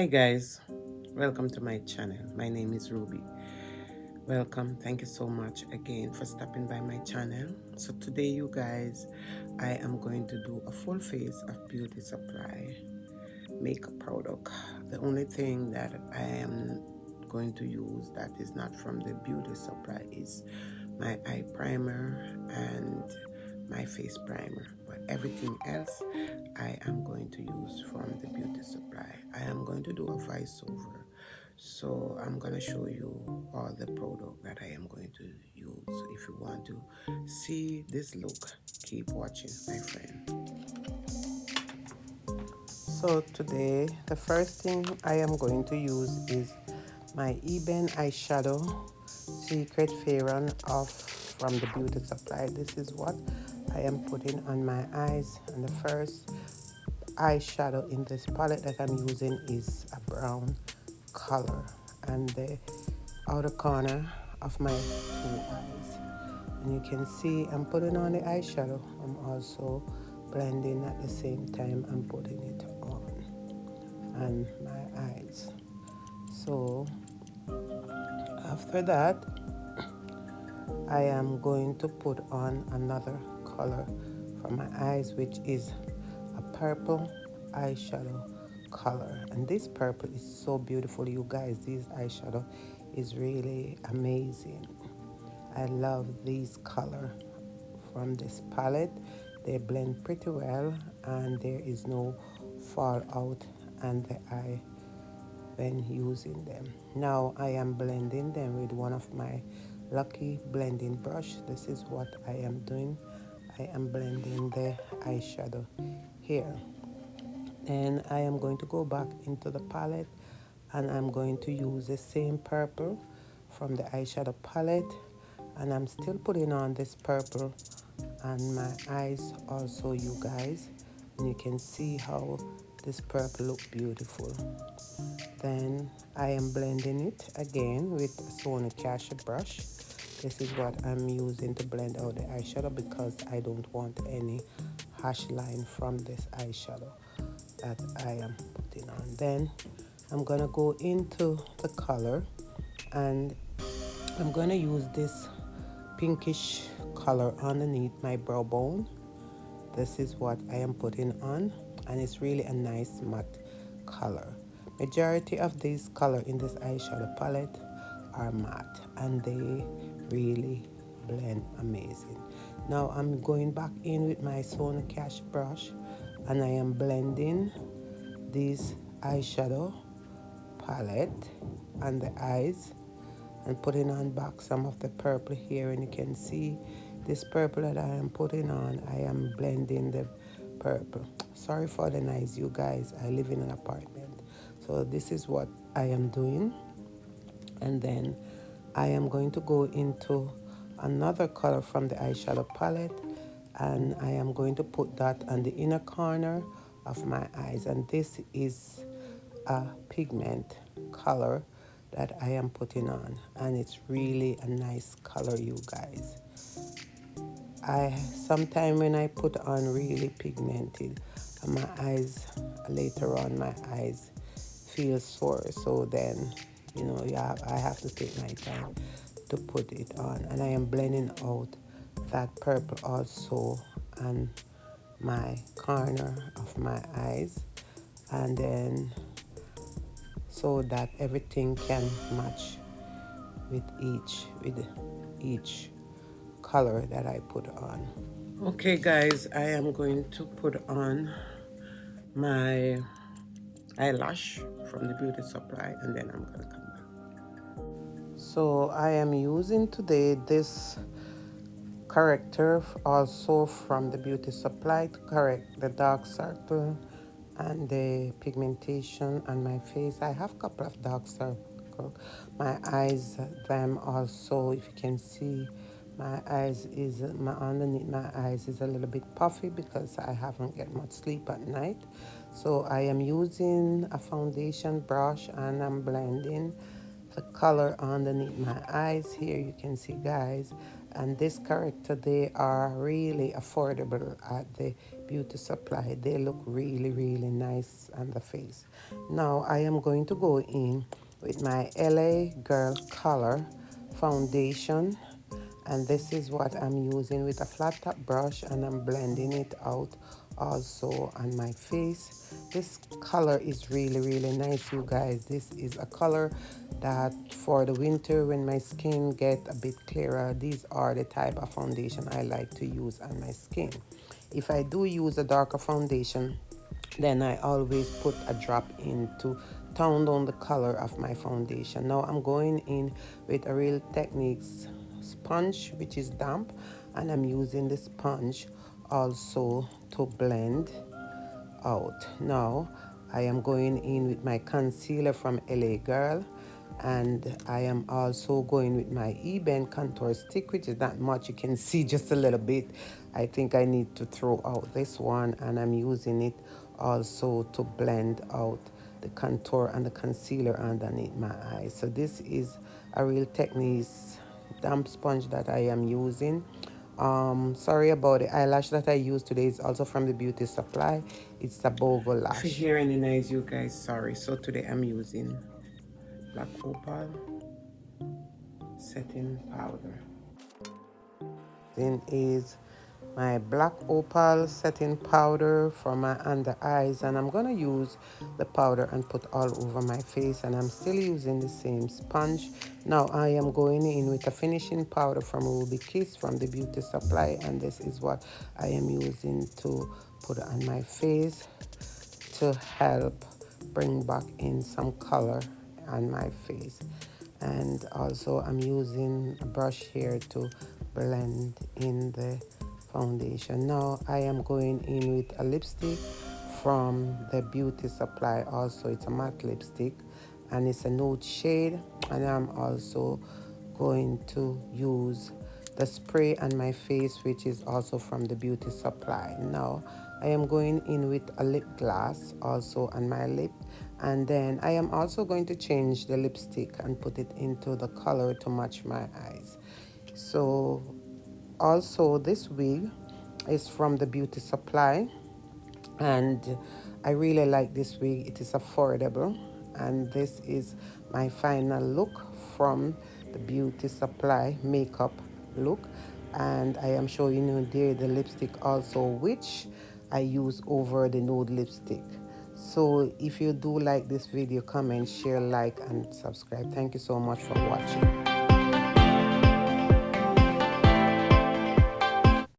Hey guys, welcome to my channel. My name is Ruby. Welcome. Thank you so much again for stopping by my channel. So today you guys, I am going to do a full face of beauty supply makeup product. The only thing that I am going to use that is not from the beauty supply is my eye primer and my face primer, but everything else I am going to use from the beauty supply. I am going to do a voiceover, so I'm going to show you all the product that I am going to use. If you want to see this look, keep watching, my friend. So today the first thing I am going to use is my Eben eyeshadow secret Fairon of from the beauty supply. This is what I am putting on my eyes, and the first eyeshadow in this palette that I'm using is a brown color, and the outer corner of my two eyes, and you can see I'm putting on the eyeshadow. I'm also blending at the same time I'm putting it on my eyes. So after that I am going to put on another color for my eyes, which is a purple eyeshadow color. And this purple is so beautiful, you guys. This eyeshadow is really amazing. I love these color from this palette. They blend pretty well and there is no fallout on the eye when using them. Now I am blending them with one of my Lucky blending brush. This is what I am doing. I am blending the eyeshadow here. And I am going to go back into the palette and I'm going to use the same purple from the eyeshadow palette, and I'm still putting on this purple on my eyes also, you guys, and you can see how this purple look beautiful. Then I am blending it again with a Sony Cash brush. This is what I'm using to blend out the eyeshadow because I don't want any harsh line from this eyeshadow that I am putting on. Then I'm gonna go into the color and I'm gonna use this pinkish color underneath my brow bone. This is what I am putting on, and it's really a nice matte color. Majority of these color in this eyeshadow palette are matte and they really blend amazing. Now I'm going back in with my Sony Cash brush and I am blending this eyeshadow palette on the eyes and putting on back some of the purple here, and you can see this purple that I am putting on, I am blending the purple. Sorry for the noise, you guys. I live in an apartment, so this is what I am doing. And then I am going to go into another color from the eyeshadow palette and I am going to put that on the inner corner of my eyes, and this is a pigment color that I am putting on, and it's really a nice color, you guys. I sometimes when I put on really pigmented and my eyes later on my eyes feel sore, so then I have to take my time to put it on, and I am blending out that purple also on my corner of my eyes, and then so that everything can match with each color that I put on. Okay guys, I am going to put on my eyelash from the beauty supply and then I'm gonna come back. So I am using today this corrector also from the beauty supply to correct the dark circle and the pigmentation on my face. I have a couple of dark circles. My eyes, them also, if you can see, my eyes is, underneath my eyes is a little bit puffy because I haven't get much sleep at night. So I am using a foundation brush and I'm blending the color underneath my eyes. Here you can see, guys, And this character, they are really affordable at the beauty supply. They look really, really nice on the face. Now I am going to go in with my LA Girl Color foundation, and this is what I'm using with a flat top brush, and I'm blending it out also on my face. This color is really, really nice, you guys. This is a color that for the winter when my skin get a bit clearer, these are the type of foundation I like to use on my skin. If I do use a darker foundation, then I always put a drop in to tone down the color of my foundation. Now I'm going in with a Real Techniques sponge, which is damp, and I'm using the sponge also to blend out. Now I am going in with my concealer from LA Girl, and I am also going with my Ebin contour stick, which is not much. You can see just a little bit. I think I need to throw out this one, and I'm using it also to blend out the contour and the concealer underneath my eyes. So this is a Real Techniques damp sponge that I am using. Sorry about the eyelash that I use today. Is also from the beauty supply. It's a Bogo lash. If you hear any noise, you guys, sorry. So today I'm using Black Opal setting powder. Then is my Black Opal setting powder for my under eyes, and I'm gonna use the powder and put all over my face, and I'm still using the same sponge. Now I am going in with a finishing powder from Ruby Kiss from the beauty supply, and this is what I am using to put on my face to help bring back in some color on my face. And also I'm using a brush here to blend in the foundation. Now I am going in with a lipstick from the beauty supply. Also, it's a matte lipstick and it's a nude shade, and I'm also going to use the spray on my face, which is also from the beauty supply. Now I am going in with a lip gloss also on my lip, and then I am also going to change the lipstick and put it into the color to match my eyes. So also this wig is from the beauty supply, and I really like this wig. It is affordable, and this is my final look from the beauty supply makeup look. And I am showing you there the lipstick also, which I use over the nude lipstick. So if you do like this video, comment, share, like, and subscribe. Thank you so much for watching.